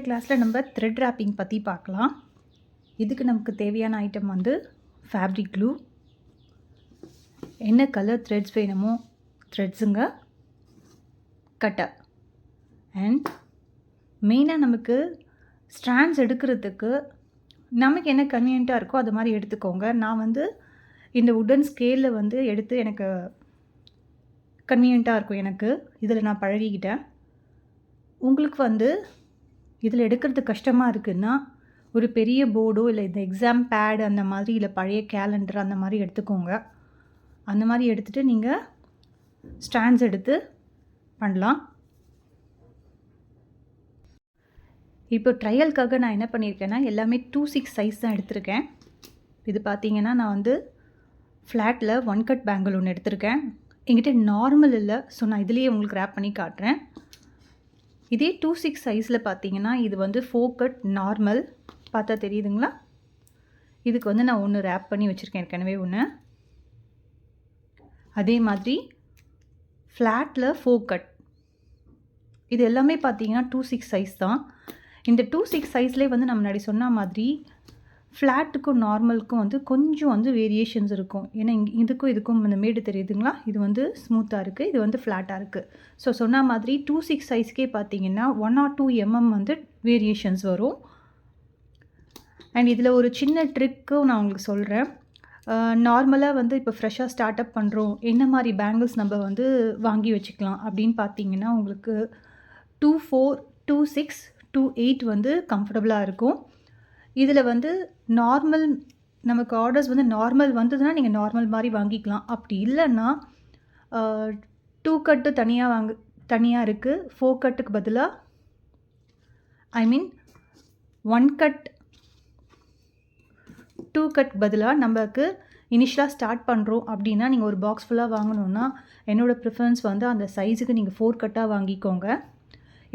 கிளாஸில் நம்ம thread wrapping பற்றி பார்க்கலாம். இதுக்கு நமக்கு தேவையான ஐட்டம் வந்து ஃபேப்ரிக் க்ளூ, என்ன கலர் த்ரெட்ஸ் வேணுமோ த்ரெட்ஸுங்க, கட்டர், அண்ட் மெயினாக நமக்கு ஸ்ட்ராண்ட்ஸ் எடுக்கிறதுக்கு நமக்கு என்ன கன்வீனியண்ட்டாக இருக்கோ அது மாதிரி எடுத்துக்கோங்க. நான் வந்து இந்த உடன் ஸ்கேலில் வந்து எடுத்து எனக்கு கன்வீனியண்ட்டாக இருக்கும். எனக்கு இதில் நான் பழகிக்கிட்டேன். உங்களுக்கு வந்து இதில் எடுக்கிறது கஷ்டமாக இருக்குதுன்னா ஒரு பெரிய போர்டோ இல்லை இந்த எக்ஸாம் பேட் அந்த மாதிரி இல்லை பழைய கேலண்டர் அந்த மாதிரி எடுத்துக்கோங்க. அந்த மாதிரி எடுத்துகிட்டு நீங்கள் ஸ்டாண்ட்ஸ் எடுத்து பண்ணலாம். இப்போ ட்ரையலுக்காக நான் என்ன பண்ணியிருக்கேன்னா எல்லாமே 2/6 சைஸ் தான் எடுத்திருக்கேன். இது பார்த்தீங்கன்னா நான் வந்து ஃப்ளாட்டில் 1 கட் பேங்கிள் ஒன்று எடுத்திருக்கேன். என்கிட்ட நார்மல் இல்லை, ஸோ நான் இதுலேயே உங்களுக்கு ரேப் பண்ணி காட்டுறேன். இதே 2/6 சைஸில் பார்த்தீங்கன்னா இது வந்து 4 கட் நார்மல், பார்த்தா தெரியுதுங்களா? இதுக்கு வந்து நான் ஒன்று ரேப் பண்ணி வச்சுருக்கேன் ஏற்கனவே ஒன்று. அதே மாதிரி ஃப்ளாட்டில் 4 கட், இது எல்லாமே பார்த்தீங்கன்னா 2/6 சைஸ் தான். இந்த 2/6 சைஸ்லேயே வந்து நம்ம முன்னாடி சொன்ன மாதிரி ஃப்ளாட்டுக்கும் நார்மலுக்கும் வந்து கொஞ்சம் வந்து வேரியேஷன்ஸ் இருக்கும். ஏன்னா இதுக்கும் இந்த மேடு தெரியுதுங்களா? இது வந்து ஸ்மூத்தாக இருக்குது, இது வந்து ஃப்ளாட்டாக இருக்குது. ஸோ சொன்ன மாதிரி 2/6 சைஸ்க்கே பார்த்தீங்கன்னா 1 or 2 mm வந்து வேரியேஷன்ஸ் வரும். அண்ட் இதில் ஒரு சின்ன ட்ரிக்கும் நான் உங்களுக்கு சொல்கிறேன். நார்மலாக வந்து இப்போ ஃப்ரெஷ்ஷாக ஸ்டார்ட் அப் பண்ணுறோம், என்ன மாதிரி பேங்கிள்ஸ் நம்ம வந்து வாங்கி வச்சுக்கலாம் அப்படின்னு பார்த்தீங்கன்னா உங்களுக்கு 2/4, 2/6, 2/8 வந்து கம்ஃபர்டபுளாக இருக்கும். இதில் வந்து நார்மல் நமக்கு ஆர்டர்ஸ் வந்து நார்மல் வந்ததுன்னா நீங்கள் நார்மல் மாதிரி வாங்கிக்கலாம். அப்படி இல்லைன்னா 2 கட்டு தனியாக இருக்குது. 4 கட்டுக்கு பதிலாக 1 கட் 2 கட் பதிலாக நமக்கு இனிஷியலாக ஸ்டார்ட் பண்ணுறோம் அப்படின்னா நீங்கள் ஒரு பாக்ஸ் ஃபுல்லாக வாங்கணுன்னா என்னோடய ப்ரிஃபரன்ஸ் வந்து அந்த சைஸுக்கு நீங்கள் 4 கட்டாக வாங்கிக்கோங்க.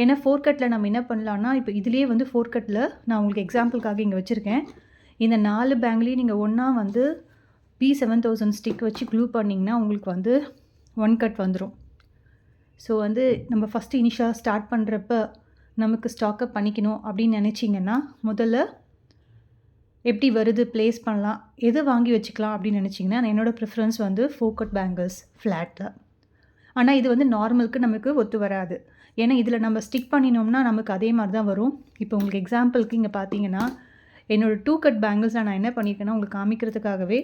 ஏன்னா 4 கட்டில் நம்ம என்ன பண்ணலான்னா இப்போ இதுலேயே வந்து 4 கட்டில் நான் உங்களுக்கு எக்ஸாம்பிளுக்காக இங்கே வச்சுருக்கேன். இந்த 4 பேங்க்லேயும் நீங்கள் ஒன்றா வந்து B7000 ஸ்டிக் வச்சு க்ளூ பண்ணிங்கன்னா உங்களுக்கு வந்து 1 கட் வந்துடும். ஸோ வந்து நம்ம ஃபஸ்ட்டு இனிஷியலாக ஸ்டார்ட் பண்ணுறப்ப நமக்கு ஸ்டாக்கப் பண்ணிக்கணும் அப்படின்னு நினச்சிங்கன்னா முதல்ல எப்படி வருது ப்ளேஸ் பண்ணலாம், எது வாங்கி வச்சுக்கலாம் அப்படின்னு நினச்சிங்கன்னா என்னோடய ப்ரிஃபரன்ஸ் வந்து 4 கட் பேங்கிள்ஸ் ஃப்ளாட்டில். ஆனால் இது வந்து நார்மலுக்கு நமக்கு ஒத்து வராது. ஏன்னா இதில் நம்ம ஸ்டிக் பண்ணினோம்னா நமக்கு அதே மாதிரி தான் வரும். இப்போ உங்களுக்கு எக்ஸாம்பிளுக்கு இங்கே பார்த்தீங்கன்னா என்னோடய 2 கட் பேங்கிள்ஸில் நான் என்ன பண்ணியிருக்கேன்னா உங்களுக்கு காமிக்கிறதுக்காகவே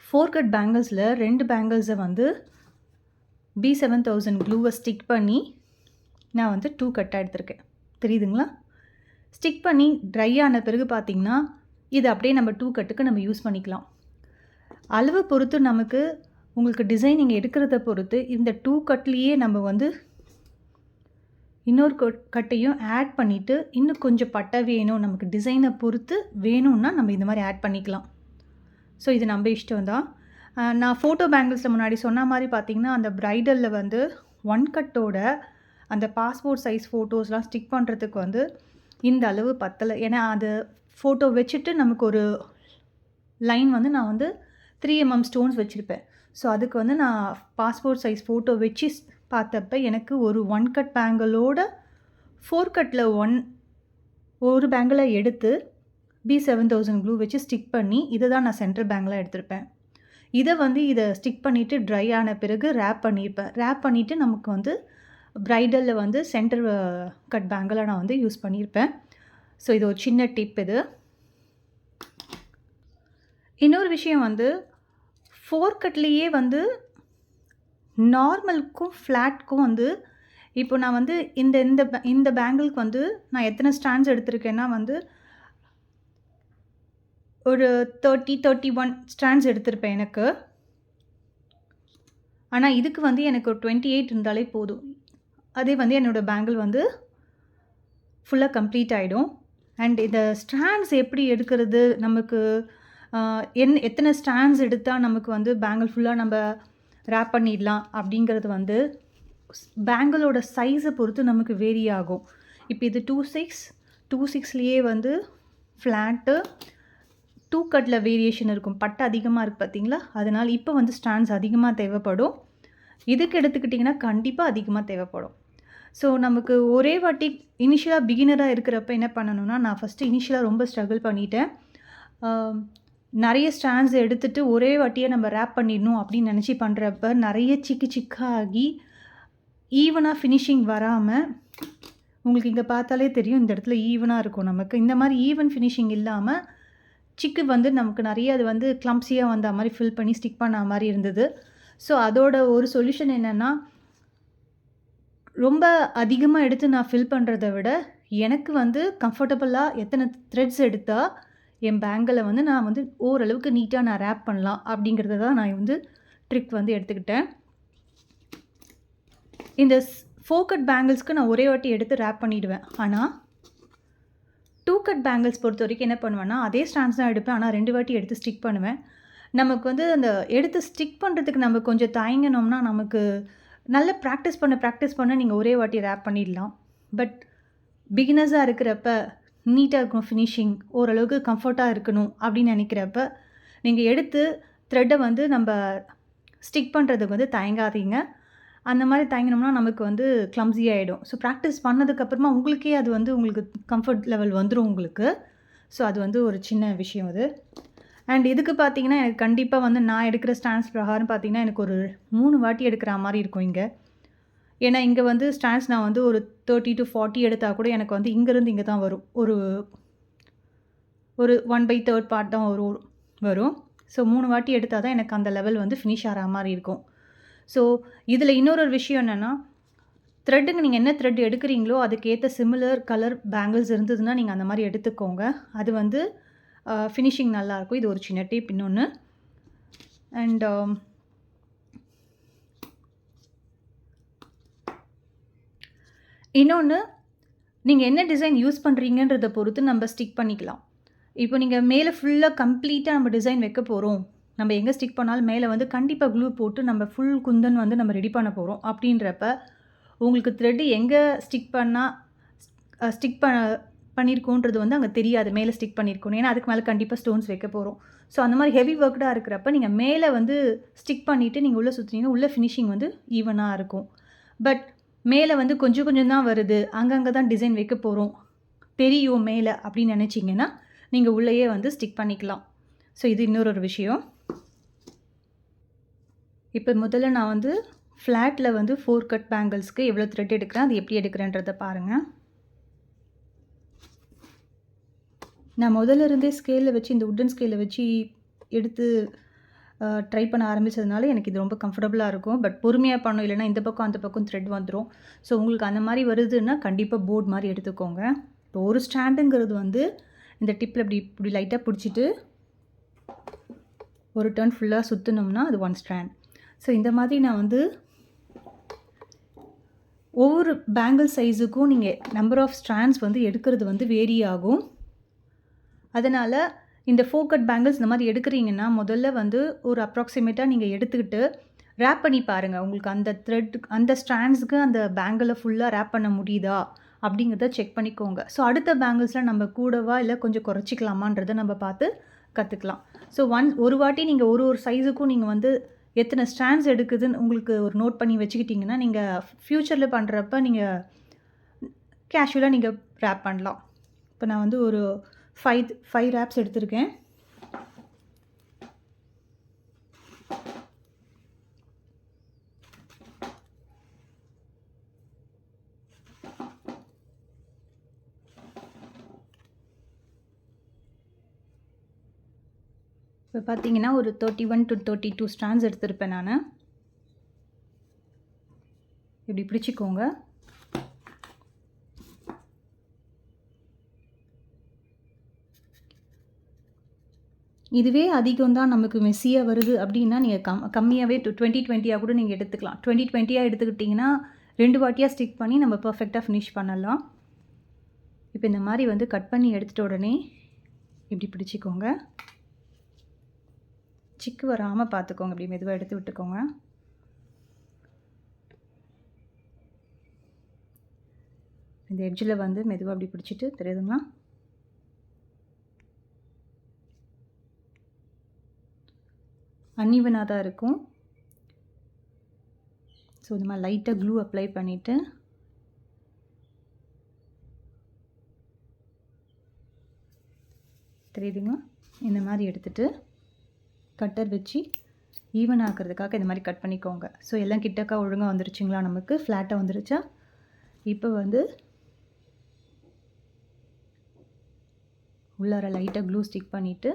4 கட் பேங்கிள்ஸில் 2 பேங்கிள்ஸை வந்து B7000 க்ளூவை ஸ்டிக் பண்ணி நான் வந்து 2 கட்டாக எடுத்திருக்கேன். தெரியுதுங்களா? ஸ்டிக் பண்ணி ட்ரை ஆன பிறகு பார்த்திங்கன்னா இது அப்படியே நம்ம 2 கட்டுக்கு நம்ம யூஸ் பண்ணிக்கலாம். அளவு பொறுத்து நமக்கு உங்களுக்கு டிசைன் நீங்கள் எடுக்கிறத பொறுத்து இந்த 2 கட்லேயே நம்ம வந்து இன்னொரு கட்டையும் ஆட் பண்ணிவிட்டு இன்னும் கொஞ்சம் பட்டை வேணும் நமக்கு டிசைனை பொறுத்து வேணும்னா நம்ம இந்த மாதிரி ஆட் பண்ணிக்கலாம். ஸோ இது நம்ம இஷ்டம் தான். நான் ஃபோட்டோ பேங்கிள்ஸில் முன்னாடி சொன்ன மாதிரி பார்த்திங்கன்னா அந்த ப்ரைடலில் வந்து 1 கட்டோட அந்த பாஸ்போர்ட் சைஸ் ஃபோட்டோஸ்லாம் ஸ்டிக் பண்ணுறதுக்கு வந்து இந்த அளவு பத்தலை. ஏன்னா அது ஃபோட்டோ வச்சுட்டு நமக்கு ஒரு லைன் வந்து நான் வந்து 3 mm ஸ்டோன்ஸ் வச்சுருப்பேன். ஸோ அதுக்கு வந்து நான் பாஸ்போர்ட் சைஸ் ஃபோட்டோ வச்சு பார்த்தப்ப எனக்கு ஒரு 1 கட் பேங்கிளோட 4 கட்டில் ஒரு பேங்கிளை எடுத்து B7000 க்ளூ வச்சு ஸ்டிக் பண்ணி இதை தான் நான் சென்ட்ரல் பேங்கிளாக எடுத்திருப்பேன். இதை ஸ்டிக் பண்ணிவிட்டு ட்ரை ஆன பிறகு ரேப் பண்ணியிருப்பேன். ரேப் பண்ணிவிட்டு நமக்கு வந்து ப்ரைடலில் வந்து சென்டர் கட் பேங்கிளாக நான் வந்து யூஸ் பண்ணியிருப்பேன். ஸோ இது ஒரு சின்ன டிப் இது. இன்னொரு விஷயம் வந்து 4 கட்லேயே வந்து நார்மலுக்கும் ஃப்ளாட்க்கும் வந்து இப்போ நான் வந்து இந்த பேங்கிளுக்கு வந்து நான் எத்தனை ஸ்டாண்ட்ஸ் எடுத்திருக்கேன்னா வந்து ஒரு 31 ஸ்டாண்ட்ஸ் எடுத்திருப்பேன் எனக்கு. ஆனால் இதுக்கு வந்து எனக்கு ஒரு 28 இருந்தாலே போதும். அதே வந்து என்னோடய பேங்கிள் வந்து ஃபுல்லாக கம்ப்ளீட் ஆகிடும். அண்ட் இந்த ஸ்டாண்ட்ஸ் எப்படி எடுக்கிறது, நமக்கு எத்தனை ஸ்டாண்ட்ஸ் எடுத்தால் நமக்கு வந்து பேங்கிள் ஃபுல்லாக நம்ம ரேப் பண்ணிடலாம் அப்படிங்கிறது வந்து பேங்கிளோட சைஸை பொறுத்து நமக்கு வேரி ஆகும். இப்போ இது 2/6லேயே வந்து ஃப்ளாட்டு 2 கட்டில் வேரியேஷன் இருக்கும். பட்டை அதிகமாக இருக்குது பார்த்தீங்களா? அதனால் இப்போ வந்து ஸ்டாண்ட்ஸ் அதிகமாக தேவைப்படும். இதுக்கு எடுத்துக்கிட்டிங்கன்னா கண்டிப்பாக அதிகமாக தேவைப்படும். ஸோ நமக்கு ஒரே வாட்டி இனிஷியலாக பிகினராக இருக்கிறப்ப என்ன பண்ணணும்னா, நான் ஃபஸ்ட்டு இனிஷியலாக ரொம்ப ஸ்ட்ரகிள் பண்ணிட்டேன். நிறைய ஸ்ட்ராண்ட்ஸ் எடுத்துட்டு ஒரே வாட்டியே நம்ம ரேப் பண்ணிடணும் அப்படின்னு நினச்சி பண்ணுறப்ப நிறைய சிக்கு சிக்காகி ஈவனாக ஃபினிஷிங் வராமல், உங்களுக்கு இங்கே பார்த்தாலே தெரியும் இந்த இடத்துல ஈவனாக இருக்கும் நமக்கு. இந்த மாதிரி ஈவன் ஃபினிஷிங் இல்லாமல் சிக்கு வந்து நமக்கு நிறைய அது வந்து கிளம்ப்ஸியாக வந்த மாதிரி ஃபில் பண்ணி ஸ்டிக் பண்ண மாதிரி இருந்தது. ஸோ அதோட ஒரு சொல்யூஷன் என்னென்னா, ரொம்ப அதிகமாக எடுத்து நான் ஃபில் பண்ணுறத விட எனக்கு வந்து கம்ஃபர்டபுளாக எத்தனை த்ரெட்ஸ் எடுத்தால் என் பேங்கிளை வந்து நான் வந்து ஓரளவுக்கு நீட்டாக நான் ரேப் பண்ணலாம் அப்படிங்கிறத தான் நான் வந்து ட்ரிக் வந்து எடுத்துக்கிட்டேன். இந்த 4 கட் பேங்கிள்ஸ்க்கு நான் ஒரே வாட்டி எடுத்து ரேப் பண்ணிவிடுவேன். ஆனால் 2 கட் பேங்கிள்ஸ் பொறுத்த வரைக்கும் என்ன பண்ணுவேன்னா, அதே ஸ்டாண்ட்ஸ் தான் எடுப்பேன். ஆனால் 2 வாட்டி எடுத்து ஸ்டிக் பண்ணுவேன். நமக்கு வந்து அந்த எடுத்து ஸ்டிக் பண்ணுறதுக்கு நம்ம கொஞ்சம் தயங்கினோம்னா, நமக்கு நல்ல ப்ராக்டிஸ் பண்ண நீங்கள் ஒரே வாட்டி ரேப் பண்ணிடலாம். பட் பிகினர்ஸாக இருக்கிறப்ப நீட்டாக இருக்கணும் ஃபினிஷிங், ஓரளவுக்கு கம்ஃபர்ட்டாக இருக்கணும் அப்படின்னு நினைக்கிறப்ப, நீங்கள் எடுத்து த்ரெட்டை வந்து நம்ம ஸ்டிக் பண்ணுறதுக்கு வந்து தயங்காதீங்க. அந்த மாதிரி தயங்கினோம்னா நமக்கு வந்து கிளம்ஸி ஆகிடும். ஸோ ப்ராக்டிஸ் பண்ணதுக்கப்புறமா உங்களுக்கே அது வந்து உங்களுக்கு கம்ஃபர்ட் லெவல் வந்துடும் உங்களுக்கு. ஸோ அது வந்து ஒரு சின்ன விஷயம் அது. அண்ட் இதுக்கு பார்த்தீங்கன்னா, எனக்கு கண்டிப்பாக வந்து நான் எடுக்கிற ஸ்டாண்ட்ஸ் பிரகாரம் பார்த்தீங்கன்னா, எனக்கு ஒரு 3 வாட்டி எடுக்கிற மாதிரி இருக்கும் இங்கே. ஏன்னா இங்கே வந்து ஸ்டாண்ட்ஸ் நான் வந்து ஒரு 30 to 40 எடுத்தால் கூட எனக்கு வந்து இங்கேருந்து இங்கே தான் வரும். ஒரு 1/3 பார்ட் தான் வரும். ஸோ 3 வாட்டி எடுத்தால் தான் எனக்கு அந்த லெவல் வந்து ஃபினிஷ் ஆகிற மாதிரி இருக்கும். ஸோ இதில் இன்னொரு விஷயம் என்னென்னா, த்ரெட்டுங்க நீங்கள் என்ன த்ரெட் எடுக்கிறீங்களோ அதுக்கேற்ற சிமிலர் கலர் பேங்கிள்ஸ் இருந்ததுன்னா நீங்கள் அந்த மாதிரி எடுத்துக்கோங்க. அது வந்து ஃபினிஷிங் நல்லாயிருக்கும். இது ஒரு சின்ன டிப் இன்னொன்று. அண்ட் இன்னொன்று, நீங்கள் என்ன டிசைன் யூஸ் பண்ணுறீங்கன்றதை பொறுத்து நம்ம ஸ்டிக் பண்ணிக்கலாம். இப்போ நீங்கள் மேலே ஃபுல்லாக கம்ப்ளீட்டாக நம்ம டிசைன் வைக்க போகிறோம், நம்ம எங்கே ஸ்டிக் பண்ணாலும் மேலே வந்து கண்டிப்பாக க்ளூ போட்டு நம்ம ஃபுல் குந்தன் வந்து நம்ம ரெடி பண்ண போகிறோம். அப்படின்றப்ப உங்களுக்கு த்ரெட்டு எங்கே ஸ்டிக் பண்ணியிருக்கோன்றது வந்து அங்கே தெரியாது, மேலே ஸ்டிக் பண்ணியிருக்கோம். ஏன்னா அதுக்கு மேலே கண்டிப்பாக ஸ்டோன்ஸ் வைக்க போகிறோம். ஸோ அந்த மாதிரி ஹெவி ஒர்க்டாக இருக்கிறப்ப நீங்கள் மேலே வந்து ஸ்டிக் பண்ணிவிட்டு நீங்கள் உள்ளே சுற்றுனீங்கன்னா உள்ளே ஃபினிஷிங் வந்து ஈவனாக இருக்கும். பட் மேலே வந்து கொஞ்சம் கொஞ்சம் தான் வருது, அங்கங்கே தான் டிசைன் வைக்க போகிறோம் தெரியும் மேலே அப்படின்னு நினச்சிங்கன்னா நீங்கள் உள்ளேயே வந்து ஸ்டிக் பண்ணிக்கலாம். ஸோ இது இன்னொரு விஷயம். இப்போ முதல்ல நான் வந்து ஃப்ளாட்டில் வந்து 4 கட் பேங்கிள்ஸ்க்கு எவ்வளோ த்ரெட் எடுக்கிறேன், அது எப்படி எடுக்கிறேன்றதை பாருங்கள். நான் முதல்ல இருந்தே ஸ்கேலில் வச்சு இந்த உட்டன் ஸ்கேலில் வச்சு எடுத்து ட்ரை பண்ண ஆரம்பித்ததுனால எனக்கு இது ரொம்ப கம்ஃபர்டபுளாக இருக்கும். பட் பொறுமையாக பண்ணணும், இல்லைனா இந்த பக்கம் அந்த பக்கம் த்ரெட் வந்துடும். ஸோ உங்களுக்கு அந்த மாதிரி வருதுன்னா கண்டிப்பாக போர்ட் மாதிரி எடுத்துக்கோங்க. இப்போ ஒரு ஸ்டாண்டுங்கிறது வந்து இந்த டிப்பில் இப்படி லைட்டாக பிடிச்சிட்டு ஒரு டர்ன் ஃபுல்லாக சுற்றினோம்னா அது 1 ஸ்டாண்ட். ஸோ இந்த மாதிரி நான் வந்து ஒவ்வொரு பேங்கிள் சைஸுக்கும் நீங்கள் நம்பர் ஆஃப் ஸ்ட்ராண்ட்ஸ் வந்து எடுக்கிறது வந்து வேரி ஆகும். அதனால் இந்த 4 கட் பேங்கிள்ஸ் இந்த மாதிரி எடுக்கிறீங்கன்னா முதல்ல வந்து ஒரு அப்ராக்சிமேட்டாக நீங்கள் எடுத்துக்கிட்டு ரேப் பண்ணி பாருங்கள். உங்களுக்கு அந்த த்ரெட் அந்த ஸ்ட்ராண்ட்ஸுக்கு அந்த பேங்கிளை ஃபுல்லாக ரேப் பண்ண முடியுதா அப்படிங்கிறத செக் பண்ணிக்கோங்க. ஸோ அடுத்த பேங்கிள்ஸில் நம்ம கூடவா இல்லை கொஞ்சம் குறைச்சிக்கலாமான்றதை நம்ம பார்த்து கற்றுக்கலாம். ஸோ ஒரு வாட்டி நீங்கள் ஒரு சைஸுக்கும் நீங்கள் வந்து எத்தனை ஸ்ட்ராண்ட்ஸ் எடுக்குதுன்னு உங்களுக்கு ஒரு நோட் பண்ணி வச்சுக்கிட்டிங்கன்னா நீங்கள் ஃப்யூச்சரில் பண்ணுறப்ப நீங்கள் கேஷுவலாக நீங்கள் ரேப் பண்ணலாம். இப்போ நான் வந்து ஒரு 5 ரேப்ஸ் எடுத்திருக்கேன். இப்போ பார்த்தீங்கன்னா ஒரு 31 to 32 ஸ்ட்ராண்ட்ஸ் எடுத்திருப்பேன் நான். இப்படி பிடிச்சிக்கோங்க. இதுவே அதிகம் தான் நமக்கு மெஸ்ஸியாக வருது அப்படின்னா நீங்கள் கம்மியாகவே 20-20 கூட நீங்கள் எடுத்துக்கலாம். 20-20 எடுத்துக்கிட்டிங்கன்னா 2 வாட்டியாக ஸ்டிக் பண்ணி நம்ம பர்ஃபெக்டாக ஃபினிஷ் பண்ணலாம். இப்போ இந்த மாதிரி வந்து கட் பண்ணி எடுத்துகிட்ட உடனே இப்படி பிடிச்சிக்கோங்க. சிக்கு வராமல் பார்த்துக்கோங்க. இப்படி மெதுவாக எடுத்து விட்டுக்கோங்க. இந்த எட்ஜில் வந்து மெதுவாக அப்படி பிடிச்சிட்டு தெரியுதுங்களா, அன்ஈவனாக தான் இருக்கும். ஸோ இந்த மாதிரி லைட்டாக க்ளூ அப்ளை பண்ணிவிட்டு தெரியுதுங்களா? இந்த மாதிரி எடுத்துகிட்டு கட்டர் வச்சு ஈவன் ஆக்கிறதுக்காக இந்த மாதிரி கட் பண்ணிக்கோங்க. ஸோ எல்லாம் கிட்டக்கா ஒழுங்காக வந்துருச்சுங்களா? நமக்கு ஃப்ளாட்டாக வந்துருச்சா? இப்போ வந்து உள்ளார லைட்டாக க்ளூ ஸ்டிக் பண்ணிவிட்டு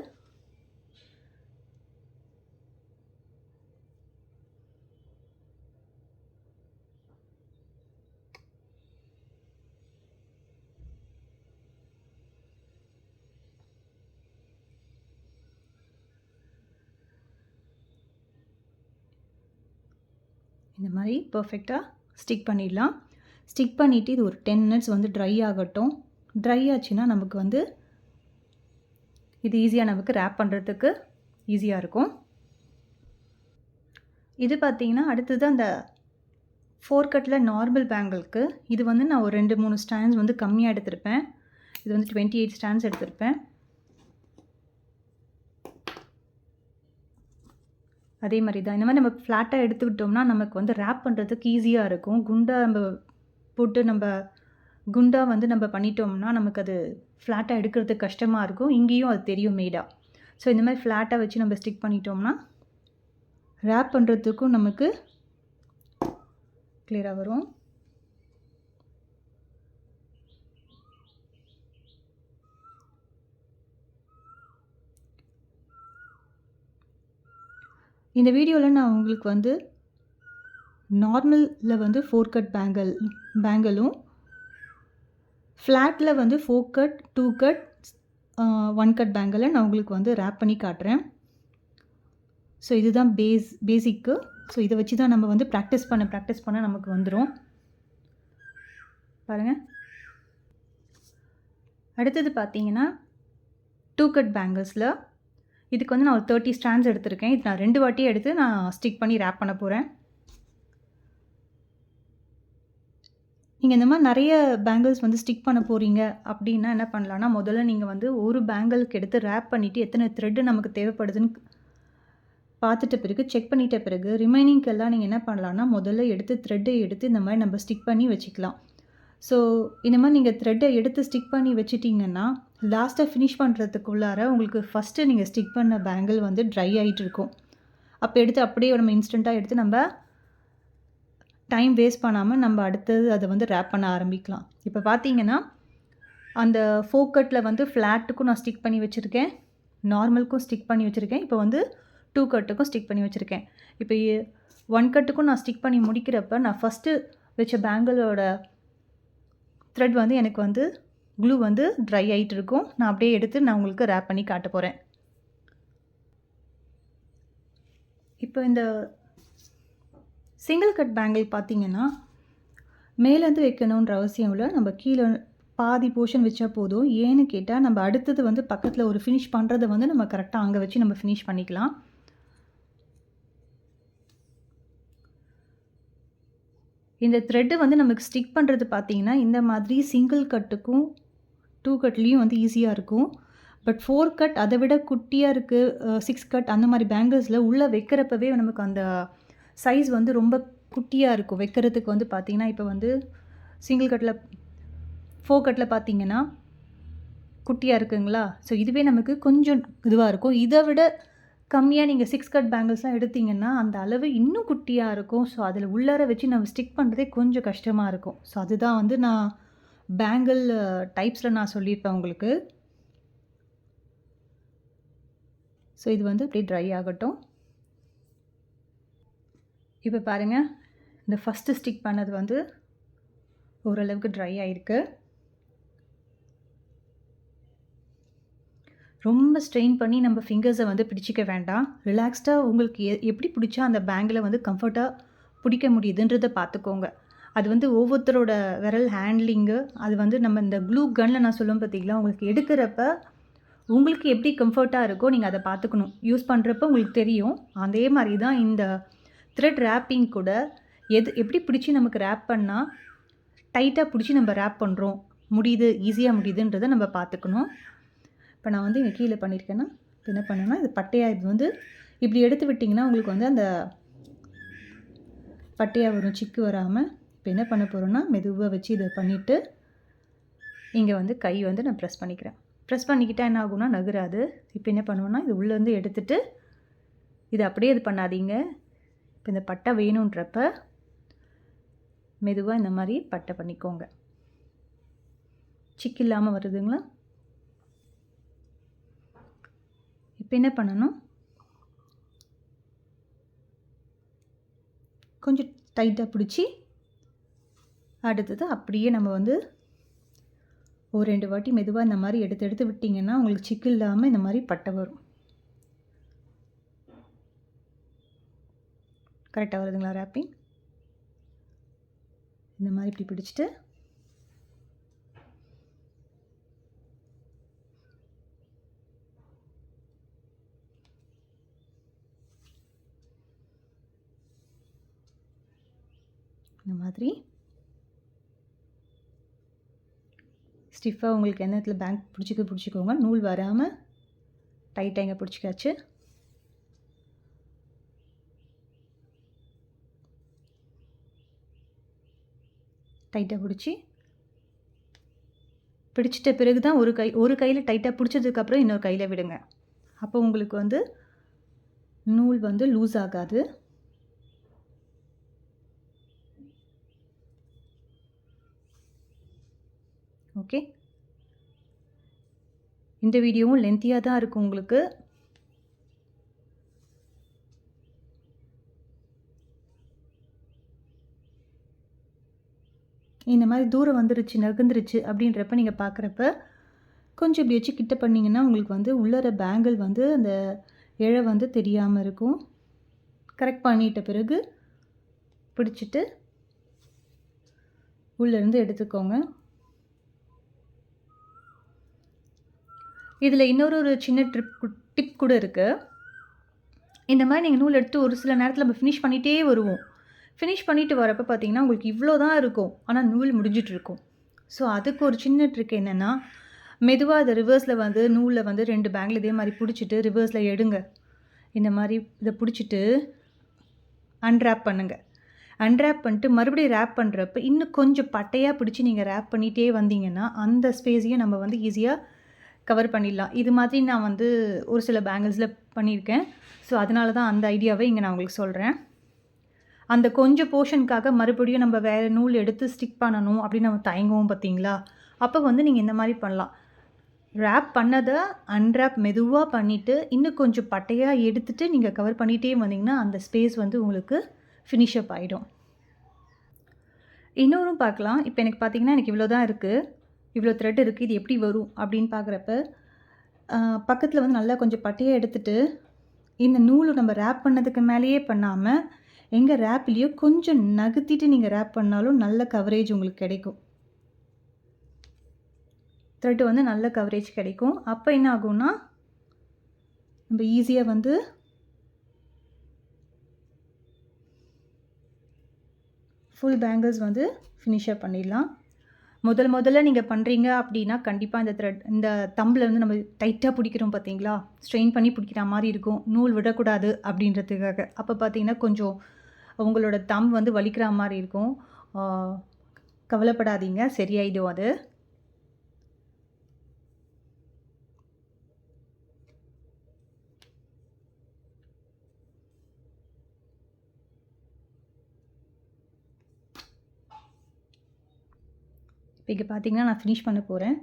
இந்த மாதிரி பர்ஃபெக்டாக ஸ்டிக் பண்ணிடலாம். ஸ்டிக் பண்ணிவிட்டு இது ஒரு 10 மினிட்ஸ் வந்து ட்ரை ஆகட்டும். ட்ரை ஆச்சுன்னா நமக்கு வந்து இது ஈஸியாக நமக்கு ரேப் பண்ணுறதுக்கு ஈஸியாக இருக்கும். இது பார்த்திங்கன்னா அடுத்தது அந்த 4 கட்டில் நார்மல் பேங்கிளுக்கு இது வந்து நான் ஒரு 2-3 ஸ்டாண்ட்ஸ் வந்து கம்மியாக எடுத்திருப்பேன். இது வந்து 28 ஸ்டாண்ட்ஸ் எடுத்திருப்பேன். அதே மாதிரி தான் இந்த மாதிரி நம்ம ஃப்ளாட்டாக எடுத்துக்கிட்டோம்னா நமக்கு வந்து ரேப் பண்ணுறதுக்கு ஈஸியாக இருக்கும். குண்டாக வந்து நம்ம பண்ணிட்டோம்னா நமக்கு அது ஃப்ளாட்டாக எடுக்கிறதுக்கு கஷ்டமாக இருக்கும். இங்கேயும் அது தெரியும் மேடாக. ஸோ இந்த மாதிரி ஃப்ளாட்டாக வச்சு நம்ம ஸ்டிக் பண்ணிட்டோம்னா ரேப் பண்ணுறதுக்கும் நமக்கு கிளியராக வரும். இந்த வீடியோவில் நான் உங்களுக்கு வந்து நார்மலில் வந்து 4 கட் பேங்கிளும் ஃப்ளாட்டில் வந்து 4 கட் 2 கட் 1 கட் பேங்கிளை நான் உங்களுக்கு வந்து ரேப் பண்ணி காட்டுறேன். ஸோ இதுதான் பேசிக்கு. ஸோ இதை வச்சு தான் நம்ம வந்து ப்ராக்டிஸ் பண்ண நமக்கு வந்துடும். பாருங்கள். அடுத்தது பார்த்தீங்கன்னா 2 கட் பேங்கிள்ஸில் இதுக்கு வந்து நான் ஒரு 30 ஸ்டாண்ட்ஸ் எடுத்திருக்கேன். இது நான் 2 வாட்டியே எடுத்து நான் ஸ்டிக் பண்ணி ரேப் பண்ண போகிறேன். நீங்கள் இந்த மாதிரி நிறைய பேங்கிள்ஸ் வந்து ஸ்டிக் பண்ண போகிறீங்க அப்படின்னா என்ன பண்ணலான்னா, முதல்ல நீங்கள் வந்து ஒரு பேங்கிளுக்கு எடுத்து ரேப் பண்ணிவிட்டு எத்தனை த்ரெட்டு நமக்கு தேவைப்படுதுன்னு பார்த்துட்ட பிறகு செக் பண்ணிட்ட பிறகு ரிமைனிங்க்கெல்லாம் நீங்கள் என்ன பண்ணலான்னா, முதல்ல த்ரெட்டை எடுத்து இந்த மாதிரி நம்ம ஸ்டிக் பண்ணி வச்சுக்கலாம். ஸோ இந்த மாதிரி நீங்கள் த்ரெட்டை எடுத்து ஸ்டிக் பண்ணி வச்சுட்டிங்கன்னா லாஸ்ட்டாக ஃபினிஷ் பண்ணுறதுக்குள்ளார உங்களுக்கு ஃபஸ்ட்டு நீங்கள் ஸ்டிக் பண்ண பேங்கிள் வந்து ட்ரை ஆகிட்டு இருக்கும். அப்போ எடுத்து அப்படியே நம்ம இன்ஸ்டண்ட்டாக எடுத்து நம்ம டைம் வேஸ்ட் பண்ணாமல் நம்ம அடுத்தது அதை வந்து ரேப் பண்ண ஆரம்பிக்கலாம். இப்போ பார்த்தீங்கன்னா அந்த 4 கட்டில் வந்து ஃப்ளாட்டுக்கும் நான் ஸ்டிக் பண்ணி வச்சுருக்கேன், நார்மலுக்கும் ஸ்டிக் பண்ணி வச்சுருக்கேன். இப்போ வந்து 2 கட்டுக்கும் ஸ்டிக் பண்ணி வச்சுருக்கேன். இப்போ 1 கட்டுக்கும் நான் ஸ்டிக் பண்ணி முடிக்கிறப்ப நான் ஃபஸ்ட்டு வச்ச பேங்கிளோட த்ரெட் வந்து எனக்கு வந்து க்ளூ வந்து ட்ரை ஆகிட்டு இருக்கும். நான் அப்படியே எடுத்து நான் உங்களுக்கு ரேப் பண்ணி காட்ட போகிறேன். இப்போ இந்த சிங்கிள் கட் பேங்கிள் பார்த்திங்கன்னா மேலேருந்து வைக்கணுன்ற அவசியம் இல்லை. நம்ம கீழே பாதி போர்ஷன் வச்சா போதும். ஏன்னு கேட்டால் நம்ம அடுத்தது வந்து பக்கத்தில் ஒரு ஃபினிஷ் பண்ணுறதை வந்து நம்ம கரெக்டாக அங்கே வச்சு நம்ம ஃபினிஷ் பண்ணிக்கலாம். இந்த த்ரெட்டு வந்து நமக்கு ஸ்டிக் பண்ணுறது பார்த்திங்கன்னா இந்த மாதிரி சிங்கிள் கட்டுக்கும் 2 கட்லேயும் வந்து ஈஸியாக இருக்கும். பட் 4 கட் அதை விட குட்டியாக இருக்குது. 6 கட் அந்த மாதிரி பேங்கிள்ஸில் உள்ளே வைக்கிறப்பவே நமக்கு அந்த சைஸ் வந்து ரொம்ப குட்டியாக இருக்கும். வைக்கிறதுக்கு வந்து பார்த்திங்கன்னா இப்போ வந்து சிங்கிள் கட்டில் 4 கட்டில் பார்த்திங்கன்னா குட்டியாக இருக்குங்களா? ஸோ இதுவே நமக்கு கொஞ்சம் இதுவாக இருக்கும். இதை விட கம்மியாக நீங்கள் 6 கட் பேங்கிள்ஸ்லாம் எடுத்திங்கன்னா அந்த அளவு இன்னும் குட்டியாக இருக்கும். ஸோ அதில் உள்ளார வச்சு நம்ம ஸ்டிக் பண்ணுறதே கொஞ்சம் கஷ்டமாக இருக்கும். ஸோ அதுதான் வந்து நான் பேங்கிள் டைப்ஸில் நான் சொல்லியிருப்பேன் உங்களுக்கு. ஸோ இது வந்து அப்படியே ட்ரை ஆகட்டும். இப்போ பாருங்கள், இந்த ஃபஸ்ட்டு ஸ்டிக் பண்ணது வந்து ஓரளவுக்கு ட்ரை ஆகிருக்கு. ரொம்ப ஸ்ட்ரெயின் பண்ணி நம்ம ஃபிங்கர்ஸை வந்து பிடிச்சிக்க வேண்டாம். ரிலாக்ஸ்டாக உங்களுக்கு எப்படி பிடிச்சா அந்த பேங்கில் வந்து கம்ஃபர்ட்டாக பிடிக்க முடியுதுன்றதை பார்த்துக்கோங்க. அது வந்து ஒவ்வொருத்தரோட விரல் ஹேண்ட்லிங்கு, அது வந்து நம்ம இந்த க்ளூ கன்னில் நான் சொல்லுவேன் பார்த்தீங்களா, உங்களுக்கு எடுக்கிறப்ப உங்களுக்கு எப்படி கம்ஃபர்ட்டாக இருக்கோ நீங்கள் அதை பார்த்துக்கணும். யூஸ் பண்ணுறப்ப உங்களுக்கு தெரியும். அதே மாதிரி தான் இந்த த்ரெட் ரேப்பிங் கூட எப்படி பிடிச்சி நமக்கு ரேப் பண்ணால் டைட்டாக பிடிச்சி நம்ம ரேப் பண்ணுறோம், முடியுது, ஈஸியாக முடியுதுன்றதை நம்ம பார்த்துக்கணும். இப்போ நான் வந்து இங்கே கீழே பண்ணியிருக்கேன்னா இப்போ என்ன பண்ணேன்னா இது பட்டையாக இது வந்து இப்படி எடுத்து விட்டிங்கன்னா உங்களுக்கு வந்து அந்த பட்டையாக வரும், சிக்கு வராமல். இப்போ என்ன பண்ண போகிறோன்னா மெதுவாக வச்சு இதை பண்ணிவிட்டு இங்கே வந்து கை வந்து நான் ப்ரெஸ் பண்ணிக்கிறேன். ப்ரெஸ் பண்ணிக்கிட்டால் என்ன ஆகும்னா நகராது. இப்போ என்ன பண்ணுவோன்னா இது உள்ளேருந்து எடுத்துகிட்டு இது அப்படியே இது பண்ணாதீங்க. இப்போ இந்த பட்டை வேணுன்றப்ப மெதுவாக இந்த மாதிரி பட்டை பண்ணிக்கோங்க. சிக்கு இல்லாமல் வருதுங்களா? இப்போ என்ன பண்ணணும், கொஞ்சம் டைட்டாக பிடிச்சி அடுத்தது அப்படியே நம்ம வந்து ஒரு 2 வாட்டி மெதுவாக இந்த மாதிரி எடுத்து எடுத்து விட்டிங்கன்னா உங்களுக்கு சிக்கு இல்லாமல் இந்த மாதிரி பட்டை வரும். கரெக்டாக வருதுங்களா ரேப்பிங்? இந்த மாதிரி இப்படி பிடிச்சிட்டு இந்த மாதிரி ஸ்டிஃபாக உங்களுக்கு எந்த இடத்துல பேங்க் பிடிச்சிக்கோங்க. நூல் வராமல் டைட்டாக இங்கே பிடிச்சிக்காச்சு. டைட்டாக பிடிச்சிட்ட பிறகு தான் ஒரு கையில் டைட்டாக பிடிச்சதுக்கப்புறம் இன்னொரு கையில் விடுங்க. அப்போ உங்களுக்கு வந்து நூல் வந்து லூஸ் ஆகாது. ஓகே, இந்த வீடியோவும் லென்த்தியாக தான் இருக்கும் உங்களுக்கு. இந்த மாதிரி தூரம் வந்துருச்சு நகர்ந்துருச்சு அப்படின்றப்ப நீங்கள் பார்க்குறப்ப கொஞ்சம் இப்படி வச்சு கிட்ட பண்ணிங்கன்னா உங்களுக்கு வந்து உள்ளர பேங்கிள் வந்து அந்த இழை வந்து தெரியாமல் இருக்கும். கரெக்ட் பண்ணிட்ட பிறகு பிடிச்சிட்டு உள்ளேருந்து எடுத்துக்கோங்க. இதில் இன்னொரு சின்ன டிப் கூட இருக்குது. இந்த மாதிரி நீங்கள் நூல் எடுத்து ஒரு சில நேரத்தில் நம்ம ஃபினிஷ் பண்ணிகிட்டே வருவோம். ஃபினிஷ் பண்ணிவிட்டு வரப்போ பார்த்தீங்கன்னா உங்களுக்கு இவ்வளோ தான் இருக்கும், ஆனால் நூல் முடிஞ்சிட்ருக்கும். ஸோ அதுக்கு ஒரு சின்ன ட்ரிக் என்னென்னா, மெதுவாக அதை ரிவர்ஸில் வந்து நூலில் வந்து 2 பேங்கில் இதே மாதிரி பிடிச்சிட்டு ரிவர்ஸில் எடுங்க. இந்த மாதிரி இதை பிடிச்சிட்டு அன்ரேப் பண்ணுங்கள். அன்ரேப் பண்ணிட்டு மறுபடியும் ரேப் பண்ணுறப்ப இன்னும் கொஞ்சம் பட்டையாக பிடிச்சி நீங்கள் ரேப் பண்ணிகிட்டே வந்தீங்கன்னா அந்த ஸ்பேஸையும் நம்ம வந்து ஈஸியாக கவர் பண்ணிடலாம். இது மாதிரி நான் வந்து ஒரு சில பேங்கிள்ஸில் பண்ணியிருக்கேன். ஸோ அதனால தான் அந்த ஐடியாவை இங்கே நான் உங்களுக்கு சொல்கிறேன். அந்த கொஞ்சம் போர்ஷனுக்காக மறுபடியும் நம்ம வேறு நூல் எடுத்து ஸ்டிக் பண்ணணும் அப்படின்னு நம்ம தயங்குவோம் பார்த்தீங்களா? அப்போ வந்து நீங்கள் இந்த மாதிரி பண்ணலாம். ரேப் பண்ணதை அன்ரேப் மெதுவாக பண்ணிவிட்டு இன்னும் கொஞ்சம் பட்டையாக எடுத்துகிட்டு நீங்கள் கவர் பண்ணிகிட்டே வந்தீங்கன்னா அந்த ஸ்பேஸ் வந்து உங்களுக்கு ஃபினிஷப் ஆகிடும். இன்னொரும் பார்க்கலாம். இப்போ எனக்கு பார்த்திங்கன்னா எனக்கு இவ்வளோ தான் இருக்குது, இவ்வளோ த்ரெட் இருக்குது, இது எப்படி வரும் அப்படின்னு பார்க்குறப்ப பக்கத்தில் வந்து நல்லா கொஞ்சம் பட்டையாக எடுத்துகிட்டு இந்த நூல் நம்ம ரேப் பண்ணதுக்கு மேலேயே பண்ணாமல் எங்கள் ரேப்லேயோ கொஞ்சம் நகர்த்திட்டு நீங்கள் ரேப் பண்ணாலும் நல்ல கவரேஜ் உங்களுக்கு கிடைக்கும். த்ரெட்டு வந்து நல்ல கவரேஜ் கிடைக்கும். அப்போ என்ன ஆகும்னா நம்ம ஈஸியாக வந்து ஃபுல் பேங்கிள்ஸ் வந்து ஃபினிஷாக பண்ணிடலாம். முதல்ல நீங்கள் பண்ணுறீங்க அப்படின்னா கண்டிப்பாக இந்த தம்பில் வந்து நம்ம டைட்டாக பிடிக்கிறோம் பார்த்தீங்களா, ஸ்ட்ரெயின் பண்ணி பிடிக்கிற மாதிரி இருக்கும், நூல் விடக்கூடாது அப்படின்றதுக்காக. அப்போ பார்த்தீங்கன்னா கொஞ்சம் உங்களோட தம் வந்து வலிக்கிற மாதிரி இருக்கும். கவலைப்படாதீங்க, சரியாயிடும் அது. இப்போ இங்கே பார்த்தீங்கன்னா நான் ஃபினிஷ் பண்ண போகிறேன்.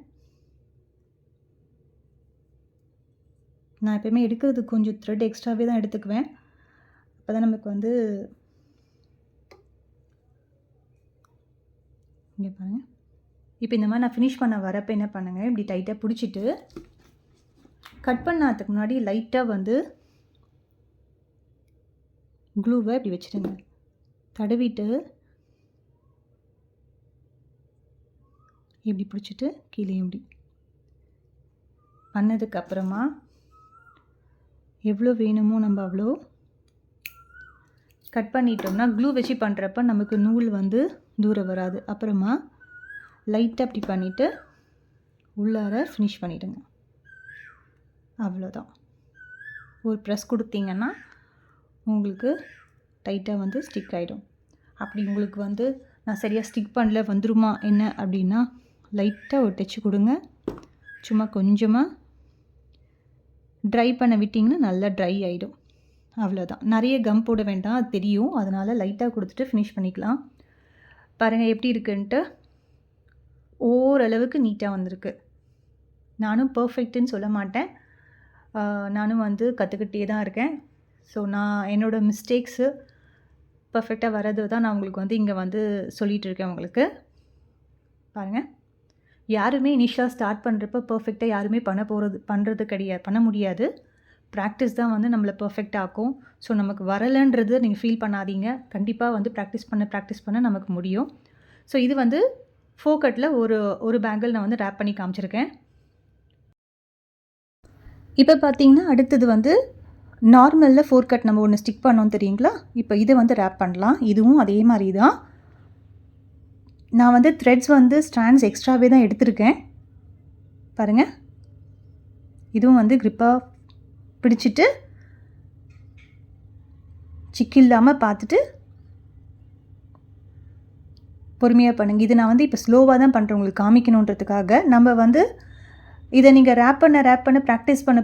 நான் எப்போயுமே எடுக்கிறது கொஞ்சம் த்ரெட் எக்ஸ்ட்ராவே தான் எடுத்துக்குவேன். அப்போ தான் நமக்கு வந்து இங்கே பாருங்கள். இப்போ இந்த மாதிரி நான் ஃபினிஷ் பண்ண வரப்போ என்ன பண்ணுங்கள், இப்படி டைட்டாக பிடிச்சிட்டு கட் பண்ணாததுக்கு முன்னாடி லைட்டாக வந்து க்ளூவை இப்படி வச்சுடுங்க. தடவிட்டு இப்படி பிடிச்சிட்டு கீழே இப்படி பண்ணதுக்கப்புறமா எவ்வளோ வேணுமோ நம்ம அவ்வளோ கட் பண்ணிட்டோம்னா க்ளூ வச்சு பண்ணுறப்ப நமக்கு நூல் வந்து தூரம் வராது. அப்புறமா லைட்டாக அப்படி பண்ணிவிட்டு உள்ளார ஃபினிஷ் பண்ணிவிடுங்க. அவ்வளோதான். ஒரு ப்ரெஸ் கொடுத்தீங்கன்னா உங்களுக்கு டைட்டாக வந்து ஸ்டிக் ஆகிடும். அப்படி உங்களுக்கு வந்து நான் சரியாக ஸ்டிக் பண்ணல வந்துருமா என்ன அப்படின்னா லைட்டாக ஒரு டச்சு கொடுங்க, சும்மா கொஞ்சமாக ட்ரை பண்ண விட்டிங்கன்னா நல்லா ட்ரை ஆகிடும். அவ்வளோதான். நிறைய கம் போட வேண்டாம், அது தெரியும். அதனால் லைட்டாக கொடுத்துட்டு ஃபினிஷ் பண்ணிக்கலாம். பாருங்கள் எப்படி இருக்குன்ட்டு. ஓரளவுக்கு நீட்டாக வந்திருக்கு. நானும் பர்ஃபெக்ட்டுன்னு சொல்ல மாட்டேன். நானும் வந்து கற்றுக்கிட்டே தான் இருக்கேன். ஸோ நான் என்னோடய மிஸ்டேக்ஸு பர்ஃபெக்டாக வர்றது தான் நான் உங்களுக்கு வந்து இங்கே வந்து சொல்லிகிட்ருக்கேன் உங்களுக்கு. பாருங்கள், யாருமே இனிஷியலாக ஸ்டார்ட் பண்ணுறப்ப பர்ஃபெக்டாக யாருமே பண்ண முடியாது. ப்ராக்டிஸ் தான் வந்து நம்மளை பர்ஃபெக்ட் ஆக்கும். ஸோ நமக்கு வரலைன்றது நீங்கள் ஃபீல் பண்ணாதீங்க. கண்டிப்பாக வந்து ப்ராக்டிஸ் பண்ண நமக்கு முடியும். ஸோ இது வந்து ஃபோக்கட்டில் ஒரு பேங்கிள் நான் வந்து ரேப் பண்ணி காமிச்சிருக்கேன். இப்போ பார்த்தீங்கன்னா அடுத்தது வந்து நார்மலில் ஃபோர்கட் நம்ம ஒன்று ஸ்டிக் பண்ணோம் தெரியுங்களா? இப்போ இதை வந்து ரேப் பண்ணலாம். இதுவும் அதே மாதிரி தான். நான் வந்து த்ரெட்ஸ் வந்து ஸ்ட்ராண்ட்ஸ் எக்ஸ்ட்ராவே தான் எடுத்திருக்கேன். பாருங்கள், இதுவும் வந்து க்ரிப்பாக பிடிச்சிட்டு சிக்கு இல்லாமல் பார்த்துட்டு பொறுமையாக பண்ணுங்கள். இது நான் வந்து இப்போ ஸ்லோவாக தான் பண்ணுறேன் உங்களுக்கு காமிக்கணுன்றதுக்காக. நம்ம வந்து இதை நீங்கள் ரேப் பண்ண ப்ராக்டிஸ் பண்ண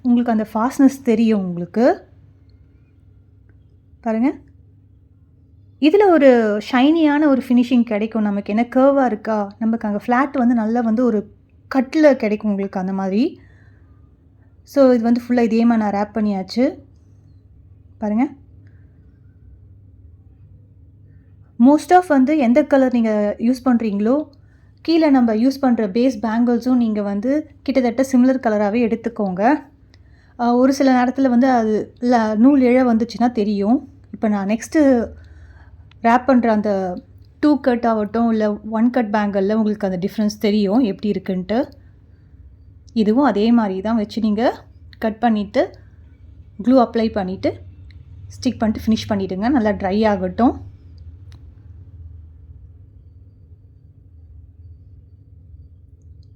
உங்களுக்கு அந்த ஃபாஸ்ட்னஸ் தெரியும் உங்களுக்கு. பாருங்கள், இதில் ஒரு ஷைனியான ஒரு ஃபினிஷிங் கிடைக்கும் நமக்கு. என்ன கர்வாக இருக்கா, நமக்கு அங்கே ஃப்ளாட் வந்து நல்லா வந்து ஒரு கட்டில் கிடைக்கும் உங்களுக்கு அந்த மாதிரி. ஸோ இது வந்து ஃபுல்லாக இதே மாதிரி நான் ரேப் பண்ணியாச்சு. பாருங்கள், மோஸ்ட் ஆஃப் வந்து எந்த கலர் நீங்கள் யூஸ் பண்ணுறீங்களோ கீழே நம்ம யூஸ் பண்ணுற பேஸ் பேங்கிள்ஸும் நீங்கள் வந்து கிட்டத்தட்ட சிமிலர் கலராகவே எடுத்துக்கோங்க. ஒரு சில நேரத்தில் வந்து அது நூல் இழை வந்துச்சுன்னா தெரியும். இப்போ நான் நெக்ஸ்ட்டு ரேப் பண்ணுற அந்த 2 கட் ஆகட்டும் இல்லை 1 கட் பேங்கிளில் உங்களுக்கு அந்த டிஃப்ரென்ஸ் தெரியும் எப்படி இருக்குன்ட்டு. இதுவும் அதே மாதிரி தான் வச்சு நீங்கள் கட் பண்ணிவிட்டு க்ளூ அப்ளை பண்ணிவிட்டு ஸ்டிக் பண்ணிட்டு ஃபினிஷ் பண்ணிவிடுங்க. நல்லா ட்ரை ஆகட்டும்.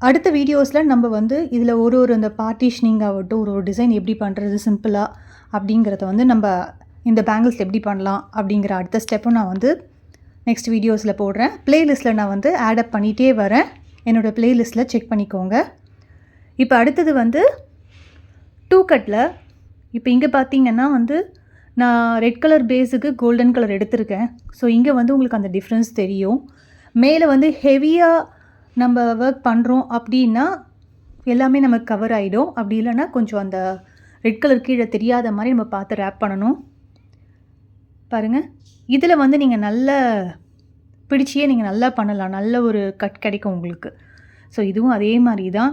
அடுத்த வீடியோஸில் நம்ம வந்து இதில் ஒரு அந்த பார்ட்டிஷனிங் ஆகட்டும், ஒரு டிசைன் எப்படி பண்ணுறது சிம்பிளாக அப்படிங்கிறத வந்து நம்ம இந்த பேங்கிள்ஸ் எப்படி பண்ணலாம் அப்படிங்கிற அடுத்த ஸ்டெப்பும் நான் வந்து நெக்ஸ்ட் வீடியோஸில் போடுறேன். ப்ளேலிஸ்ட்டில் நான் வந்து ஆடப் பண்ணிகிட்டே வரேன். என்னோடய ப்ளேலிஸ்ட்டில் செக் பண்ணிக்கோங்க. இப்போ அடுத்தது வந்து 2 கட்டில் இப்போ இங்கே பார்த்தீங்கன்னா வந்து நான் ரெட் கலர் பேஸுக்கு கோல்டன் கலர் எடுத்திருக்கேன். ஸோ இங்கே வந்து உங்களுக்கு அந்த டிஃப்ரென்ஸ் தெரியும். மேலே வந்து ஹெவியாக நம்ம ஒர்க் பண்ணுறோம் அப்படின்னா எல்லாமே நமக்கு கவர் ஆகிடும். அப்படி இல்லைன்னா கொஞ்சம் அந்த ரெட் கலர் கீழே தெரியாத மாதிரி நம்ம பார்த்து ரேப் பண்ணணும். பாருங்கள், இதில் வந்து நீங்கள் நல்ல பிடிச்சியே நீங்கள் நல்லா பண்ணலாம். நல்ல ஒரு கட் கிடைக்கும் உங்களுக்கு. ஸோ இதுவும் அதே மாதிரி தான்.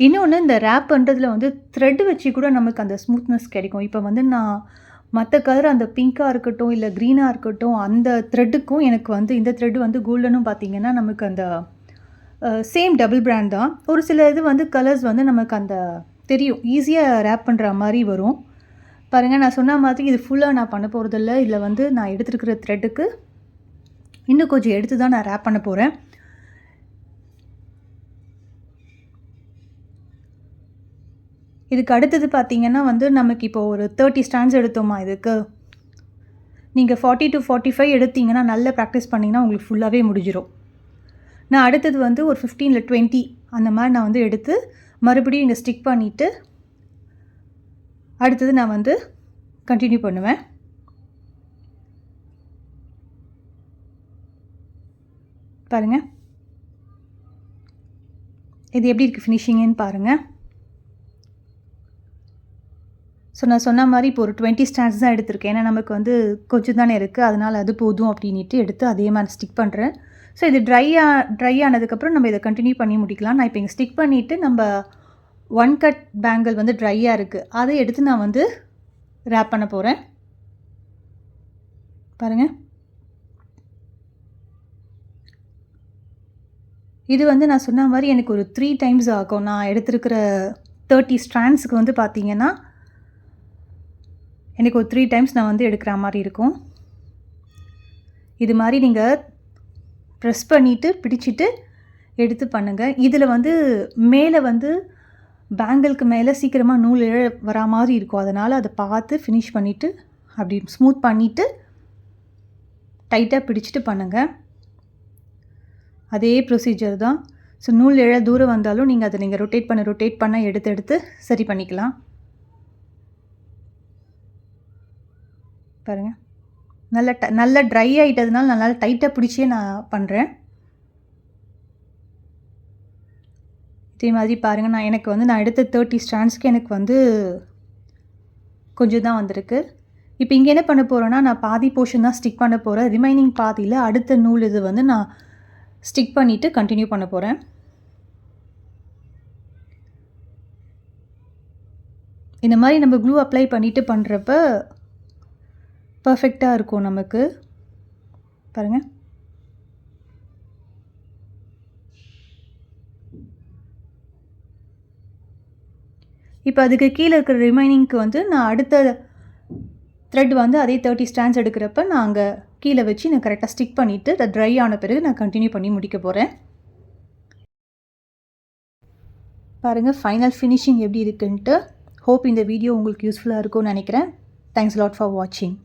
இன்னொன்று, இந்த ரேப் பண்ணுறதுல வந்து த்ரெட் வச்சு கூட நமக்கு அந்த ஸ்மூத்னஸ் கிடைக்கும். இப்போ வந்து நான் மற்ற கலர் அந்த பிங்காக இருக்கட்டும் இல்லை க்ரீனாக இருக்கட்டும், அந்த த்ரெட்டுக்கும் எனக்கு வந்து இந்த த்ரெட்டு வந்து கோல்டனும் பார்த்திங்கன்னா நமக்கு அந்த சேம் டபுள் பிராண்ட் தான். ஒரு சில இது வந்து கலர்ஸ் வந்து நமக்கு அந்த தெரியும், ஈஸியாக ரேப் பண்ணுற மாதிரி வரும். பாருங்கள், நான் சொன்ன மாதிரி இது ஃபுல்லாக நான் பண்ண போகிறதில்ல. இதில் வந்து நான் எடுத்துருக்கிற த்ரெட்டுக்கு இன்னும் கொஞ்சம் எடுத்து தான் நான் ரேப் பண்ண போகிறேன். இதுக்கு அடுத்தது பார்த்திங்கன்னா வந்து நமக்கு இப்போ ஒரு 30 ஸ்டாண்ட்ஸ் எடுத்தோமா இதுக்கு. நீங்கள் 40 to 45 எடுத்திங்கன்னா நல்ல ப்ராக்டிஸ் பண்ணிங்கன்னா உங்களுக்கு ஃபுல்லாகவே முடிஞ்சிடும். நான் அடுத்தது வந்து ஒரு 15 இல்லை 20 அந்த மாதிரி நான் வந்து எடுத்து மறுபடியும் இங்கே ஸ்டிக் பண்ணிவிட்டு அடுத்தது நான் வந்து கண்டினியூ பண்ணுவேன். பாருங்கள், இது எப்படி இருக்குது ஃபினிஷிங்குன்னு பாருங்கள். ஸோ நான் சொன்ன மாதிரி இப்போ ஒரு 20 ஸ்டாண்ட்ஸ் தான் எடுத்திருக்கேன். ஏன்னா நமக்கு வந்து கொஞ்சம் தானே இருக்குது, அதனால் அது போதும் அப்படின்ட்டு எடுத்து அதே மாதிரி ஸ்டிக் பண்ணுறேன். ஸோ இது ட்ரை ஆனதுக்கப்புறம் நம்ம இதை கண்டினியூ பண்ணி முடிக்கலாம். நான் இப்போ இங்கே ஸ்டிக் பண்ணிவிட்டு நம்ம 1 கட் பேங்கிள் வந்து ட்ரையாக இருக்குது, அதை எடுத்து நான் வந்து ரேப் பண்ண போகிறேன். பாருங்கள், இது வந்து நான் சொன்ன மாதிரி எனக்கு ஒரு 3 டைம்ஸ் ஆகும். நான் எடுத்துருக்கிற 30 ஸ்ட்ராண்ட்ஸுக்கு வந்து பார்த்திங்கன்னா எனக்கு ஒரு 3 டைம்ஸ் நான் வந்து எடுக்கிற மாதிரி இருக்கும். இது மாதிரி நீங்கள் ப்ரெஸ் பண்ணிவிட்டு பிடிச்சிட்டு எடுத்து பண்ணுங்கள். இதில் வந்து மேலே வந்து பேங்கிளுக்கு மேலே சீக்கிரமாக நூல் வரா மாதிரி இருக்கும். அதனால் அதை பார்த்து ஃபினிஷ் பண்ணிவிட்டு அப்படி ஸ்மூத் பண்ணிவிட்டு டைட்டாக பிடிச்சிட்டு பண்ணுங்கள். அதே ப்ரொசீஜர் தான். ஸோ நூல் எழ தூரம் வந்தாலும் நீங்கள் அதை ரொட்டேட் பண்ண எடுத்து சரி பண்ணிக்கலாம். பாருங்கள், நல்ல ட்ரை ஆகிட்டதுனால நல்லா டைட்டாக பிடிச்சே நான் பண்ணுறேன். இதே மாதிரி பாருங்கள், நான் எடுத்த 30 ஸ்ட்ராண்ட்ஸ்க்கு எனக்கு வந்து கொஞ்சம் தான் வந்திருக்கு. இப்போ இங்கே என்ன பண்ண போகிறேன்னா, நான் பாதி போர்ஷன் தான் ஸ்டிக் பண்ண போகிறேன். ரிமைனிங் பாதியில் அடுத்த நூல் இது வந்து நான் ஸ்டிக் பண்ணிவிட்டு கண்டினியூ பண்ண போகிறேன். இந்த மாதிரி நம்ம க்ளூ அப்ளை பண்ணிவிட்டு பண்ணுறப்ப பர்ஃபெக்டாக இருக்கும் நமக்கு. பாருங்கள், இப்போ அதுக்கு கீழே இருக்கிற ரிமைனிங்க்கு வந்து நான் அடுத்த த்ரெட் வந்து அதே 30 ஸ்ட்ராண்ட்ஸ் எடுக்கிறப்ப நான் அங்கே கீழே வச்சு நான் கரெக்டாக ஸ்டிக் பண்ணிவிட்டு அதை ட்ரை ஆன பிறகு நான் கண்டினியூ பண்ணி முடிக்க போகிறேன். பாருங்கள் ஃபைனல் ஃபினிஷிங் எப்படி இருக்குன்ட்டு. ஹோப் இந்த வீடியோ உங்களுக்கு யூஸ்ஃபுல்லாக இருக்கும்னு நினைக்கிறேன். தேங்க்ஸ் லாட் ஃபார் வாட்சிங்.